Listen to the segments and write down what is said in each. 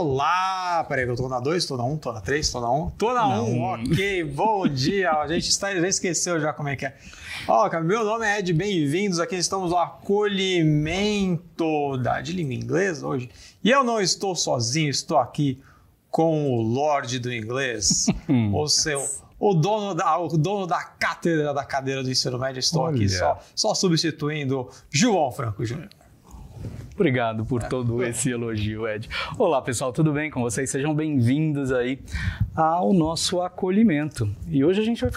Olá! Peraí, eu tô na 2, tô na 1, tô na 3, tô na 1. Tô na 1, ok, bom dia. A gente já esqueceu já como é que é. Ó, meu nome é Ed, bem-vindos. Aqui estamos no acolhimento de língua inglesa hoje. E eu não estou sozinho, estou aqui com o Lorde do Inglês, o dono da cátedra da cadeira do ensino médio. Estou aqui só substituindo João Franco Júnior. Obrigado por todo esse elogio, Ed. Olá, pessoal, tudo bem com vocês? Sejam bem-vindos aí ao nosso acolhimento. E hoje a gente vai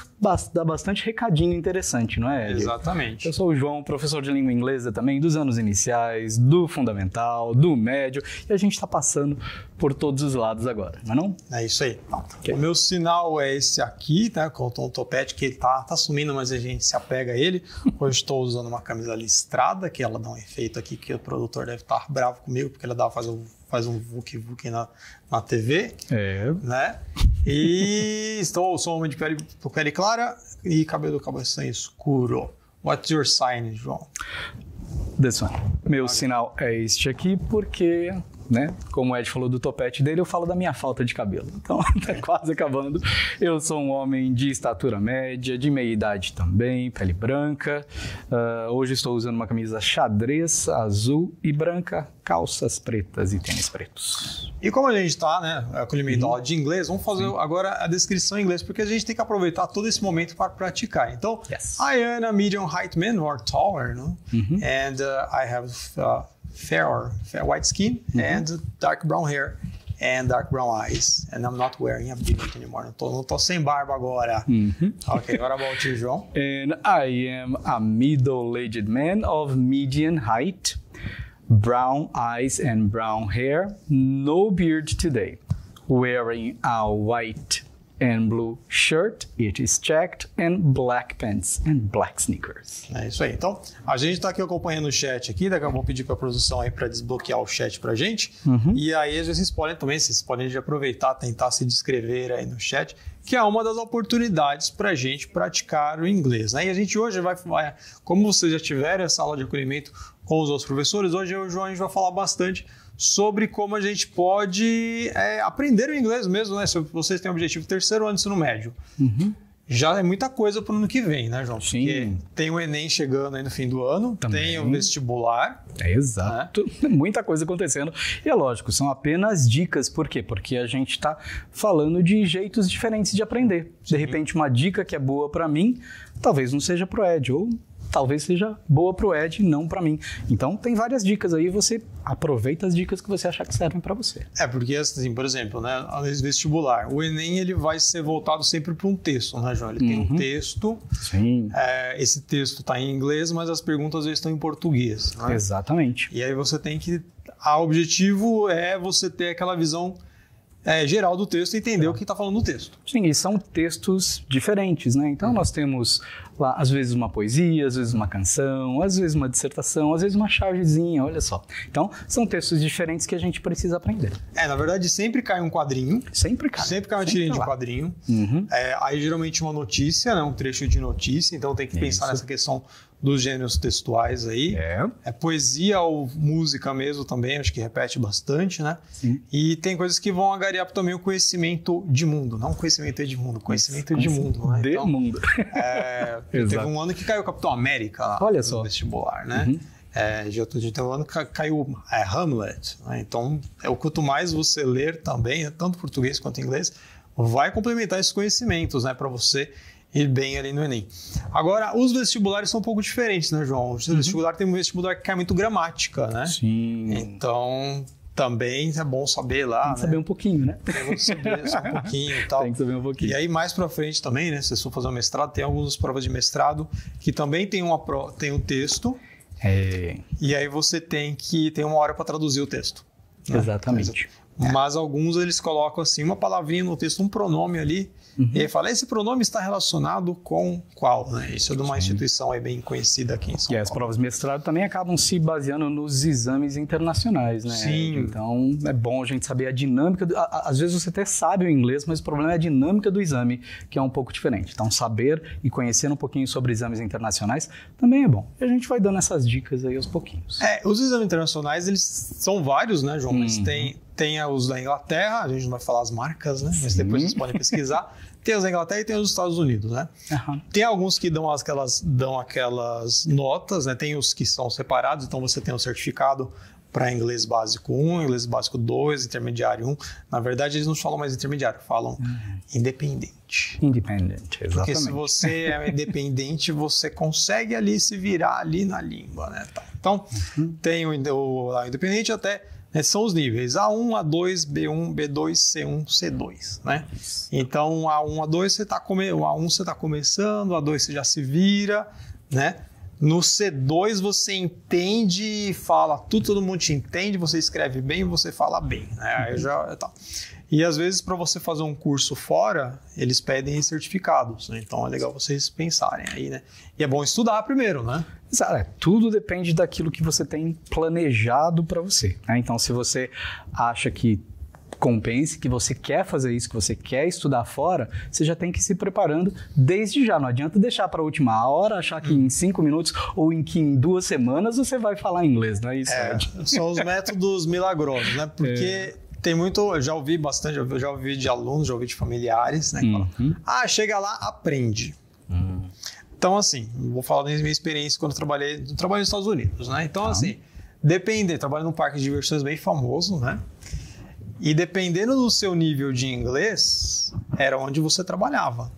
dar bastante recadinho interessante, não é, Ed? Exatamente. Eu sou o João, professor de língua inglesa também, dos anos iniciais, do fundamental, do médio, e a gente está passando por todos os lados agora, não é não? É isso aí. Okay. O meu sinal é esse aqui, né, com o tom topete, que ele tá sumindo, mas a gente se apega a ele. Hoje estou usando uma camisa listrada, que ela dá um efeito aqui que o produtor deve estar bravo comigo, porque ela faz um vuk-vuk na TV. Né? E sou homem de pele clara e cabelo cabeça escuro. What's your sign, João? This one. Meu sinal é este aqui, porque, né, como o Ed falou do topete dele, eu falo da minha falta de cabelo. Então, tá quase acabando. Eu sou um homem de estatura média, de meia idade também, pele branca. Hoje estou usando uma camisa xadrez, azul e branca, calças pretas e tênis pretos. E como a gente está, né, acolhimento aula de inglês, vamos fazer agora a descrição em inglês, porque a gente tem que aproveitar todo esse momento para praticar. Então, I am a medium height man or taller, no? And I have fair white skin and dark brown hair and dark brown eyes, and I'm not wearing a beard anymore. Não tô sem barba agora. Ok, agora volta o João. And I am a middle-aged man of medium height, brown eyes and brown hair, no beard today, wearing a white and blue shirt, it is checked, and black pants and black sneakers. É isso aí. Então, a gente está aqui acompanhando o chat aqui, daqui a pouco eu vou pedir para a produção aí para desbloquear o chat para a gente. E aí vocês podem aproveitar, tentar se descrever aí no chat, que é uma das oportunidades para a gente praticar o inglês, né? E a gente hoje vai, como vocês já tiveram essa aula de acolhimento com os outros professores, hoje eu e o João a gente vai falar bastante sobre como a gente pode aprender o inglês mesmo, né? Se vocês têm o objetivo terceiro ano de ensino médio. Já é muita coisa para o ano que vem, né, João? Sim. Porque tem o Enem chegando aí no fim do ano, também tem o vestibular. Exato. Né? Muita coisa acontecendo. E é lógico, são apenas dicas. Por quê? Porque a gente está falando de jeitos diferentes de aprender. De repente, uma dica que é boa para mim, talvez não seja para o Ed, ou talvez seja boa para o Ed e não para mim. Então, tem várias dicas aí, você aproveita as dicas que você achar que servem para você. Porque assim, por exemplo, né, vestibular, o Enem ele vai ser voltado sempre para um texto, né, João? Ele tem um texto, esse texto está em inglês, mas as perguntas às vezes estão em português. Né? Exatamente. E aí você tem que... O objetivo é você ter aquela visão geral do texto e entender o que está falando no texto. Sim, e são textos diferentes, né? Então nós temos lá, às vezes uma poesia, às vezes uma canção, às vezes uma dissertação, às vezes uma chargezinha, olha só. Então, são textos diferentes que a gente precisa aprender. Na verdade, sempre cai um quadrinho. Sempre cai. Sempre cai uma tirinha de quadrinho. Aí, geralmente, uma notícia, né? Um trecho de notícia. Então, tem que pensar nessa questão dos gêneros textuais aí. Poesia ou música mesmo também, acho que repete bastante, né? Sim. E tem coisas que vão agariar também o conhecimento de mundo. Não conhecimento de mundo, conhecimento de mundo. Né? De mundo. Teve um ano que caiu o Capitão América lá no vestibular, né? Já teve um ano que caiu Hamlet. Né? Então, quanto mais você ler também, tanto português quanto inglês, vai complementar esses conhecimentos, né? Para você ir bem ali no Enem. Agora, os vestibulares são um pouco diferentes, né, João? O vestibular tem um vestibular que cai muito gramática, né? Sim. Então, também é bom saber lá, tem que saber um pouquinho, né? Tem que saber só um pouquinho e tal. Tem que saber um pouquinho. E aí, mais pra frente também, né? Se você for fazer um mestrado, tem algumas provas de mestrado que também tem um texto. E aí você tem que ter uma hora para traduzir o texto. Né? Exatamente. Mas alguns eles colocam assim uma palavrinha no texto, um pronome ali, e aí fala, esse pronome está relacionado com qual? Né? Isso é de uma instituição aí bem conhecida aqui em São Paulo. E as provas de mestrado também acabam se baseando nos exames internacionais, né? Sim. Então é bom a gente saber a dinâmica, às vezes você até sabe o inglês, mas o problema é a dinâmica do exame, que é um pouco diferente. Então saber e conhecer um pouquinho sobre exames internacionais também é bom. E a gente vai dando essas dicas aí aos pouquinhos. Os exames internacionais, eles são vários, né, João? Mas tem os da Inglaterra, a gente não vai falar as marcas, né? Mas depois vocês podem pesquisar. Tem os da Inglaterra e tem os dos Estados Unidos, né? Tem alguns que dão aquelas notas, né? Tem os que são separados, então você tem um certificado para inglês básico 1, inglês básico 2, intermediário 1. Na verdade, eles não falam mais intermediário, falam independente. Independente, exatamente. Porque se você é independente, você consegue ali se virar ali na língua, né? Então, tem o independente até... São os níveis A1, A2, B1, B2, C1, C2, né? Então, A1, A2 você está começando, A2 você já se vira, né? No C2 você entende e fala tudo, todo mundo te entende, você escreve bem, você fala bem, né? Aí E às vezes para você fazer um curso fora, eles pedem certificados, né? Então é legal vocês pensarem aí, né? E é bom estudar primeiro, né? Tudo depende daquilo que você tem planejado para você, né? Então se você acha que compense, que você quer fazer isso, que você quer estudar fora, você já tem que ir se preparando desde já. Não adianta deixar para a última hora, achar que em 5 minutos ou que em 2 semanas você vai falar inglês, não é isso? São os métodos milagrosos, né? Porque tem muito, eu já ouvi bastante, eu já ouvi de alunos, já ouvi de familiares, né? Que falam, chega lá, aprende. Então, assim, vou falar da minha experiência quando eu trabalhei nos Estados Unidos, né? Então, assim, trabalho num parque de diversões bem famoso, né? E dependendo do seu nível de inglês, era onde você trabalhava.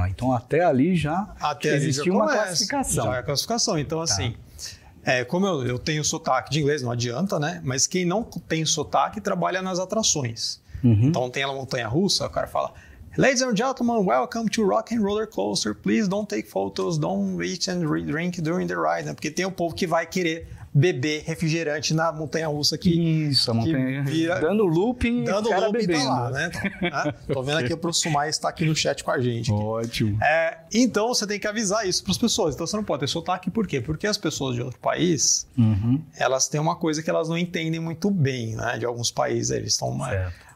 Então até ali já existia uma classificação. Já é classificação. Então, assim, como eu tenho sotaque de inglês, não adianta, né? Mas quem não tem sotaque trabalha nas atrações. Então tem a montanha-russa, o cara fala... Ladies and gentlemen, welcome to Rock and Roller Coaster. Please don't take photos, don't eat and drink during the ride. Né? Porque tem o povo que vai querer beber refrigerante na montanha-russa aqui. Isso, a montanha dando looping, dando cara looping bebendo. Tá lá, né? Tô vendo aqui o Sumai está aqui no chat com a gente. Aqui. Ótimo. Então você tem que avisar isso para as pessoas. Então você não pode ter sotaque, por quê? Porque as pessoas de outro país, elas têm uma coisa que elas não entendem muito bem, né? De alguns países, eles estão...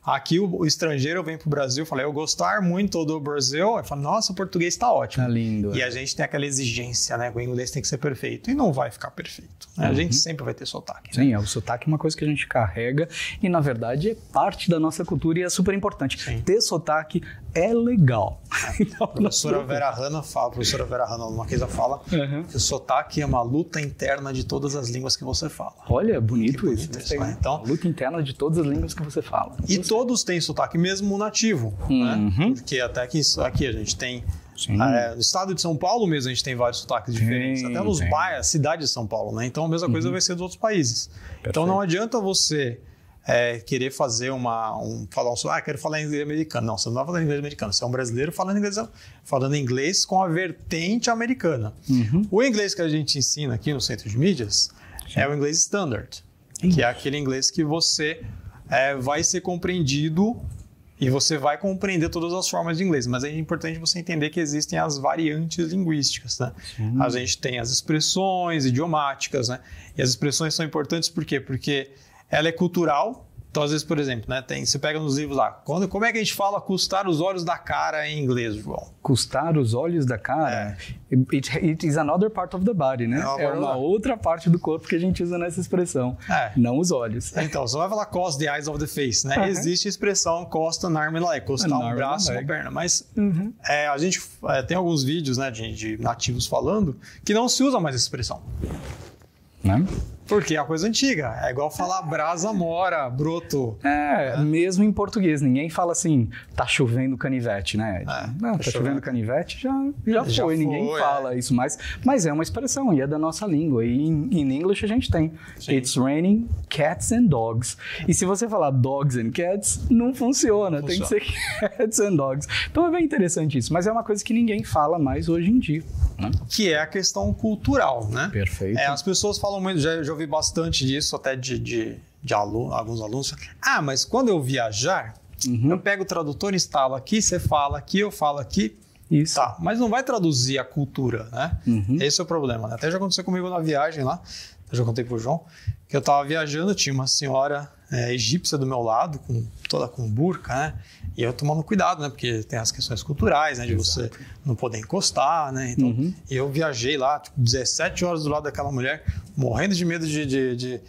Aqui o estrangeiro vem pro Brasil e fala, eu gostar muito do Brasil, eu falo, nossa, o português tá ótimo. Tá lindo. E a gente tem aquela exigência, né? O inglês tem que ser perfeito. E não vai ficar perfeito. Né? A gente sempre vai ter sotaque. Né? Sim, o sotaque é uma coisa que a gente carrega e, na verdade, é parte da nossa cultura e é super importante. Ter sotaque é legal. Então, a professora Vera Hanna Marquesa fala que o sotaque é uma luta interna de todas as línguas que você fala. Olha, bonito isso. Né? Então, luta interna de todas as línguas que você fala. E todos têm sotaque, mesmo o nativo. Né? Porque até que aqui a gente tem... no estado de São Paulo mesmo a gente tem vários sotaques diferentes. Até nos bairros, cidade de São Paulo. Né? Então a mesma coisa vai ser dos outros países. Perfeito. Então não adianta você... querer fazer quero falar inglês americano. Não, você não vai falar inglês americano. Você é um brasileiro falando inglês com a vertente americana. O inglês que a gente ensina aqui no Centro de Mídias é o inglês standard, que é aquele inglês que você vai ser compreendido e você vai compreender todas as formas de inglês. Mas é importante você entender que existem as variantes linguísticas. Né? A gente tem as expressões idiomáticas, né? E as expressões são importantes por quê? Porque ela é cultural. Então, às vezes, por exemplo, né, você pega nos livros lá, como é que a gente fala custar os olhos da cara em inglês, João? Custar os olhos da cara? It is another part of the body, né? É uma outra parte do corpo que a gente usa nessa expressão, não os olhos. Então, você vai falar cost the eyes of the face, né? Existe a expressão cost an arm and leg, custar um braço e uma perna, mas a gente tem alguns vídeos, né, de nativos falando que não se usa mais essa expressão. Né? Porque é uma coisa antiga. É igual falar brasa, mora, broto. Mesmo em português. Ninguém fala assim, tá chovendo canivete, né? Não, tá chovendo canivete, já foi. Ninguém fala isso mais. Mas é uma expressão e é da nossa língua. E em English a gente tem. Sim. It's raining cats and dogs. E se você falar dogs and cats, não funciona. Tem que ser cats and dogs. Então é bem interessante isso. Mas é uma coisa que ninguém fala mais hoje em dia. Né? Que é a questão cultural, né? Perfeito. As pessoas falam muito, já ouvi bastante disso, até de alguns alunos. Mas quando eu viajar, eu pego o tradutor, instalo aqui, você fala aqui, eu falo aqui. Isso. Tá, mas não vai traduzir a cultura, né? Esse é o problema. Né? Até já aconteceu comigo na viagem lá. eu já contei pro João, que eu tava viajando, tinha uma senhora egípcia do meu lado, toda com burca, né? E eu tomando cuidado, né? Porque tem as questões culturais, né? De você não poder encostar, né? Então, eu viajei lá, tipo, 17 horas do lado daquela mulher, morrendo de medo de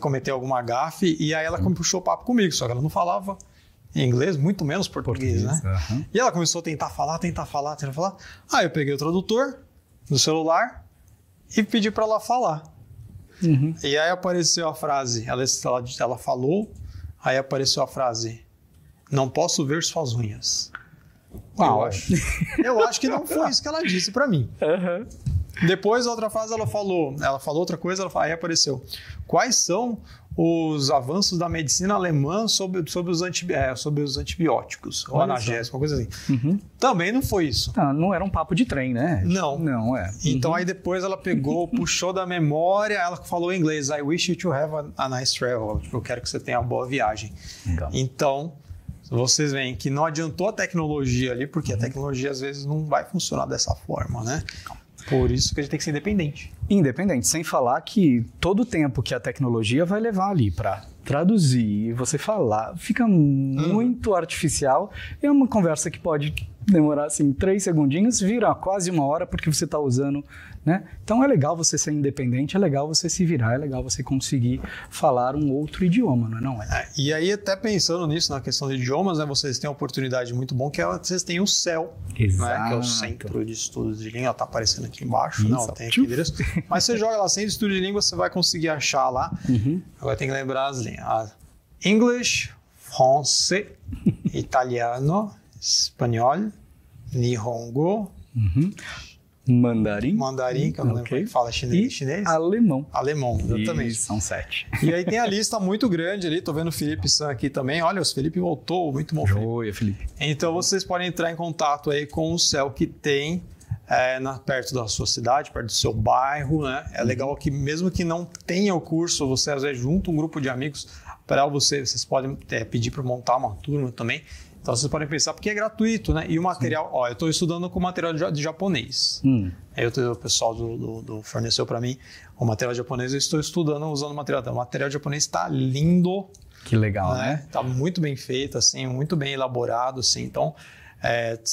cometer alguma gafe, e aí ela puxou papo comigo, só que ela não falava em inglês, muito menos português, né? E ela começou a tentar falar. Aí eu peguei o tradutor no celular e pedi para ela falar. E aí apareceu a frase, ela falou, aí apareceu a frase: não posso ver suas unhas. Eu acho que não foi isso que ela disse para mim. Depois, a outra frase, ela falou outra coisa, aí apareceu: quais são os avanços da medicina alemã sobre os antibióticos, ou analgésicos, uma coisa assim. Também não foi isso. Não era um papo de trem, né? Não é. Então, aí depois ela pegou, puxou da memória, ela falou em inglês: I wish you to have a nice travel. Tipo, eu quero que você tenha uma boa viagem. Então, vocês veem que não adiantou a tecnologia ali, porque a tecnologia às vezes não vai funcionar dessa forma, né? Por isso que a gente tem que ser independente. Independente, sem falar que todo o tempo que a tecnologia vai levar ali para traduzir e você falar, fica muito artificial. É uma conversa que pode demorar assim 3 segundinhos, vira quase 1 hora porque você está usando, né? Então é legal você ser independente, é legal você se virar, é legal você conseguir falar um outro idioma, não é? E aí, até pensando nisso, na questão de idiomas, né, vocês têm uma oportunidade muito bom, que vocês têm o CEL, né, que é o Centro de Estudos de Língua, tá aparecendo aqui embaixo, não, tem aqui o endereço. Mas você joga lá, Centro de Estudos de Língua, você vai conseguir achar lá. Agora tem que lembrar as línguas: English, Francês, Italiano, Espanhol, Nihongo, Mandarim, que eu não lembro como fala, chinês. Alemão, exatamente. São 7. E aí tem a lista muito grande ali, tô vendo o Felipe San aqui também. Olha, o Felipe voltou, muito bom. Oi, Felipe. Então vocês podem entrar em contato aí com o CEL que tem perto da sua cidade, perto do seu bairro, né? É legal que mesmo que não tenha o curso, você às vezes junta um grupo de amigos para vocês podem pedir para montar uma turma também. Então vocês podem pensar, porque é gratuito, né? E o material, eu estou estudando com material de japonês. Aí o pessoal forneceu para mim o material japonês, eu estou estudando usando o material. O material japonês está lindo. Que legal, né? Está muito bem feito, assim, muito bem elaborado, assim. Então,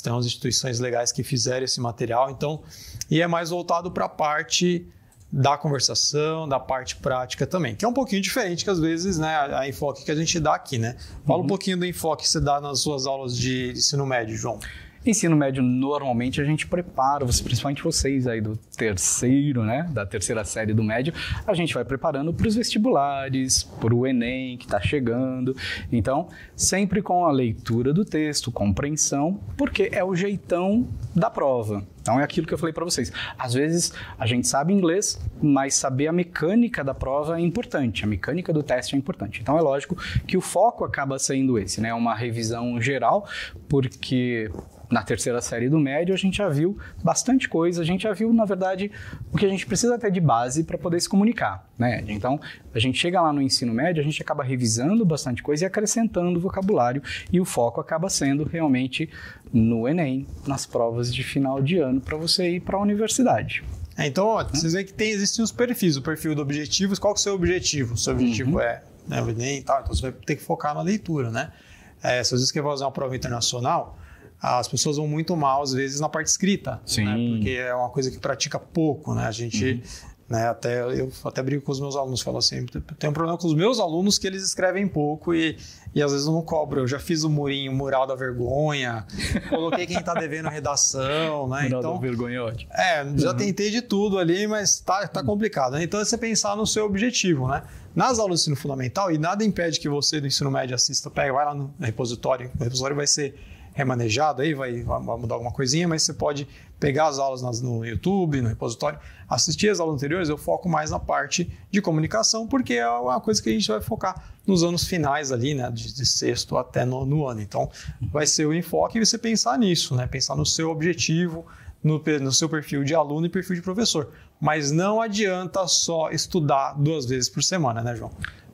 tem umas instituições legais que fizeram esse material. Então, e é mais voltado para a parte da conversação, da parte prática também, que é um pouquinho diferente que às vezes, né, a enfoque que a gente dá aqui, né? Fala um pouquinho do enfoque que você dá nas suas aulas de ensino médio, João. Ensino médio, normalmente a gente prepara, principalmente vocês aí do terceiro, né, da terceira série do médio, a gente vai preparando para os vestibulares, para o Enem que está chegando. Então, sempre com a leitura do texto, compreensão, porque é o jeitão da prova. Então, é aquilo que eu falei para vocês. Às vezes, a gente sabe inglês, mas saber a mecânica da prova é importante. A mecânica do teste é importante. Então, é lógico que o foco acaba sendo esse, né? Uma revisão geral, porque na terceira série do médio a gente já viu bastante coisa. A gente já viu, na verdade, o que a gente precisa ter de base para poder se comunicar, né? Então, a gente chega lá no ensino médio, a gente acaba revisando bastante coisa e acrescentando vocabulário. E o foco acaba sendo realmente no Enem, nas provas de final de ano, para você ir para a universidade. Então, vocês veem que existem os perfis. O perfil do objetivo, qual que é o seu objetivo? O seu objetivo é, né, o Enem e tal, então você vai ter que focar na leitura, né? Se às vezes você vai fazer uma prova internacional, as pessoas vão muito mal, às vezes, na parte escrita. Sim. Né? Porque é uma coisa que pratica pouco, né? A gente... Né, eu até brigo com os meus alunos, falo assim, tem um problema com os meus alunos que eles escrevem pouco e às vezes eu não cobro. Eu já fiz o mural da vergonha, coloquei quem tá devendo redação, né? Mural então, da vergonha é ótimo. Já tentei de tudo ali, mas tá complicado. Né? Então é você pensar no seu objetivo, né? Nas aulas de ensino fundamental, e nada impede que você do ensino médio assista, vai lá no repositório, o repositório vai ser remanejado aí, vai mudar alguma coisinha, mas você pode pegar as aulas no YouTube, no repositório, assistir as aulas anteriores. Eu foco mais na parte de comunicação, porque é uma coisa que a gente vai focar nos anos finais ali, né, de sexto até no ano. Então, vai ser o enfoque e você pensar nisso, né, pensar no seu objetivo, no seu perfil de aluno e perfil de professor. Mas não adianta só estudar 2 vezes por semana, né, João?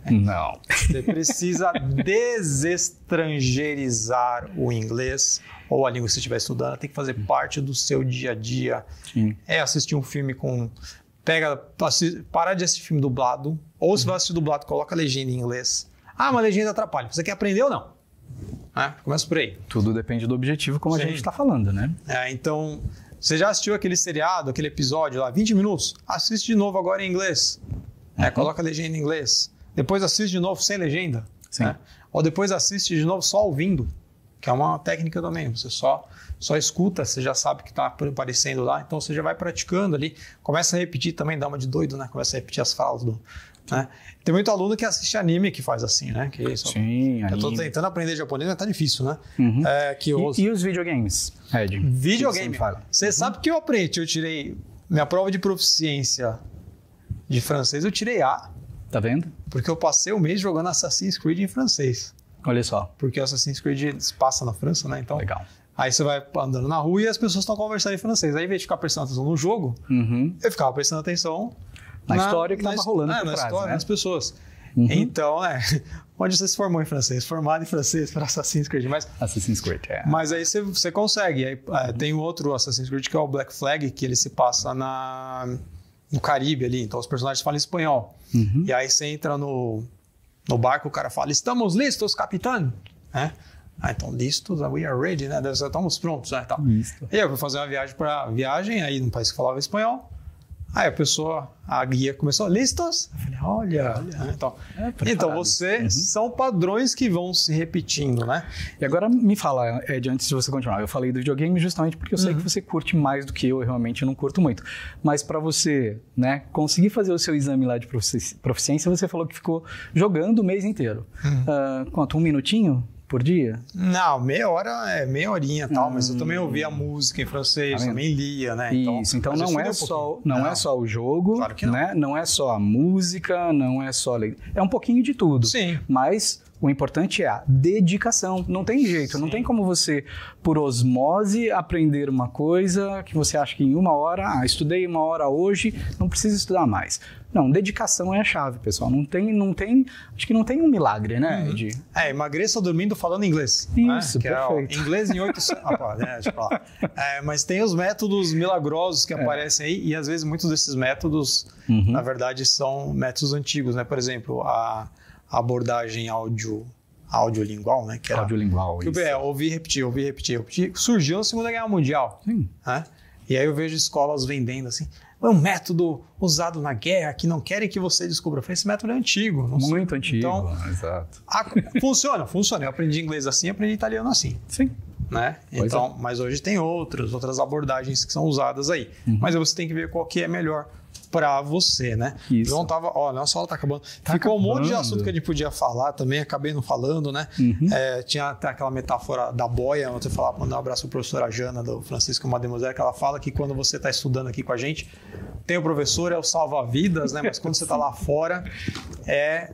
Não. Você precisa desestrangerizar o inglês ou a língua que você estiver estudando, tem que fazer parte do seu dia a dia. Sim. É assistir um filme com para de assistir filme dublado, ou se vai assistir dublado, coloca a legenda em inglês. Ah, uma legenda atrapalha. Você quer aprender ou não? Começa por aí. Tudo depende do objetivo, como a gente está falando, né? Então, você já assistiu aquele seriado, aquele episódio lá, 20 minutos? Assiste de novo agora em inglês. Coloca a legenda em inglês. Depois assiste de novo sem legenda. Ou depois assiste de novo só ouvindo, que é uma técnica também. Você só escuta, você já sabe que está aparecendo lá, então você já vai praticando ali. Começa a repetir também, dá uma de doido, né? Começa a repetir as falas né? Tem muito aluno que assiste anime que faz assim, né? Eu tô tentando aprender japonês, mas tá difícil, né? E os videogames, Ed? Videogame. Você sabe que eu aprendi, eu tirei minha prova de proficiência de francês, eu tirei A. Tá vendo? Porque eu passei o mês jogando Assassin's Creed em francês. Olha só. Porque o Assassin's Creed se passa na França, né? Então, legal. Aí você vai andando na rua e as pessoas estão conversando em francês. Aí, em vez de ficar prestando atenção no jogo, eu ficava prestando atenção na história que estava rolando por na trás, história, né? nas pessoas. Então, onde você se formou em francês? Formado em francês para Assassin's Creed. Assassin's Creed, Mas aí você consegue. Aí, tem outro Assassin's Creed que é o Black Flag, que ele se passa no Caribe ali. Então, os personagens falam espanhol. E aí você entra no barco, o cara fala, estamos listos, capitão? Então, listos, we are ready, né? Estamos prontos, né? Tal. E eu fui fazer uma viagem aí num país que falava espanhol. Aí a guia começou, listos? Eu falei, olha. Então são padrões que vão se repetindo, né? E agora me fala, Ed, antes de você continuar, eu falei do videogame justamente porque eu sei que você curte mais do que eu realmente não curto muito. Mas para você, né, conseguir fazer o seu exame lá de proficiência, você falou que ficou jogando o mês inteiro. Quanto? 1 minutinho por dia? Não, meia horinha e tal, mas eu também ouvia música em francês, também lia, né? Então não é só o jogo, claro que não. Né? Não é só a música, não é só... É um pouquinho de tudo. Sim. Mas o importante é a dedicação. Não tem jeito, não tem como você, por osmose, aprender uma coisa que você acha que em 1 hora, estudei 1 hora hoje, não precisa estudar mais. Não, dedicação é a chave, pessoal. Acho que não tem um milagre, né, Ed? Emagreça dormindo falando inglês. Isso, né? perfeito. Inglês em 8... deixa eu falar. Mas tem os métodos milagrosos que aparecem aí, e às vezes muitos desses métodos, na verdade, são métodos antigos, né? Por exemplo, a abordagem audiolingual, né? Que era, audiolingual, isso. Ouvir, repetir. Surgiu na Segunda Guerra Mundial. Sim. Né? E aí eu vejo escolas vendendo assim, é um método usado na guerra que não querem que você descubra. Eu falei, esse método é antigo. Muito antigo, então, exato. Funciona. Eu aprendi inglês assim, aprendi italiano assim. Sim. Né? Então, mas hoje tem outras abordagens que são usadas aí. Mas você tem que ver qual que é melhor para você, né? Isso. João nossa aula tá acabando. Ficou um monte de assunto que a gente podia falar também, acabei não falando, né? Tinha até aquela metáfora da boia, você falava, mandar um abraço para a professora Jana, do Francisco Mademoiselle, que ela fala que quando você está estudando aqui com a gente, tem o professor, é o salva-vidas, né? Mas quando você está lá fora,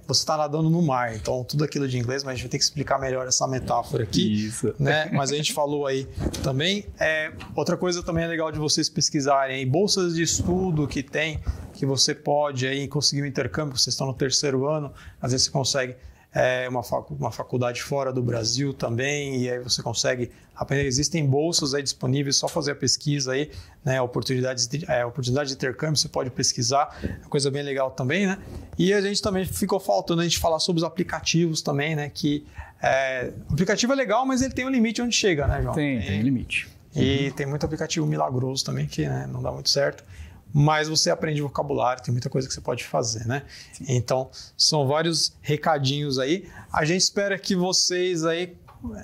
você está nadando no mar. Então, tudo aquilo de inglês, mas a gente vai ter que explicar melhor essa metáfora aqui. Isso. Né? Mas a gente falou aí também. Outra coisa também é legal de vocês pesquisarem, bolsas de estudo que tem, que você pode aí conseguir um intercâmbio, vocês estão no 3º ano, às vezes você consegue uma faculdade fora do Brasil também, e aí você consegue aprender. Existem bolsas aí disponíveis, só fazer a pesquisa aí, né? Oportunidade de intercâmbio, você pode pesquisar, é uma coisa bem legal também, né? E a gente também ficou faltando a gente falar sobre os aplicativos também, né? Que o aplicativo é legal, mas ele tem um limite onde chega, né, João? Tem limite. E tem muito aplicativo milagroso também que, né, não dá muito certo. Mas você aprende vocabulário, tem muita coisa que você pode fazer, né? Sim. Então, são vários recadinhos aí. A gente espera que vocês aí,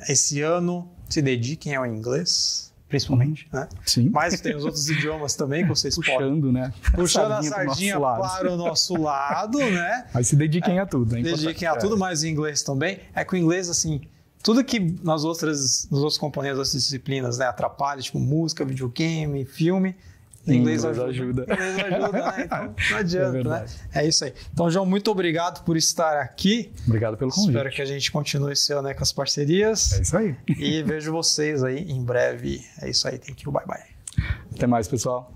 esse ano, se dediquem ao inglês, principalmente, né? Sim. Mas tem os outros idiomas também que vocês podem... Né? Puxando a sardinha para o nosso lado, né? Mas se dediquem a tudo, dediquem a tudo, mas em inglês também. Com o inglês, assim... Tudo que nos outros componentes das disciplinas, né, atrapalha, tipo música, videogame, filme... Inglês ajuda. Inglês ajuda, né? Então, não adianta, né? É isso aí. Então, João, muito obrigado por estar aqui. Obrigado pelo convite. Espero que a gente continue esse ano, né, com as parcerias. É isso aí. E vejo vocês aí em breve. É isso aí. Thank you. Bye, bye. Até mais, pessoal.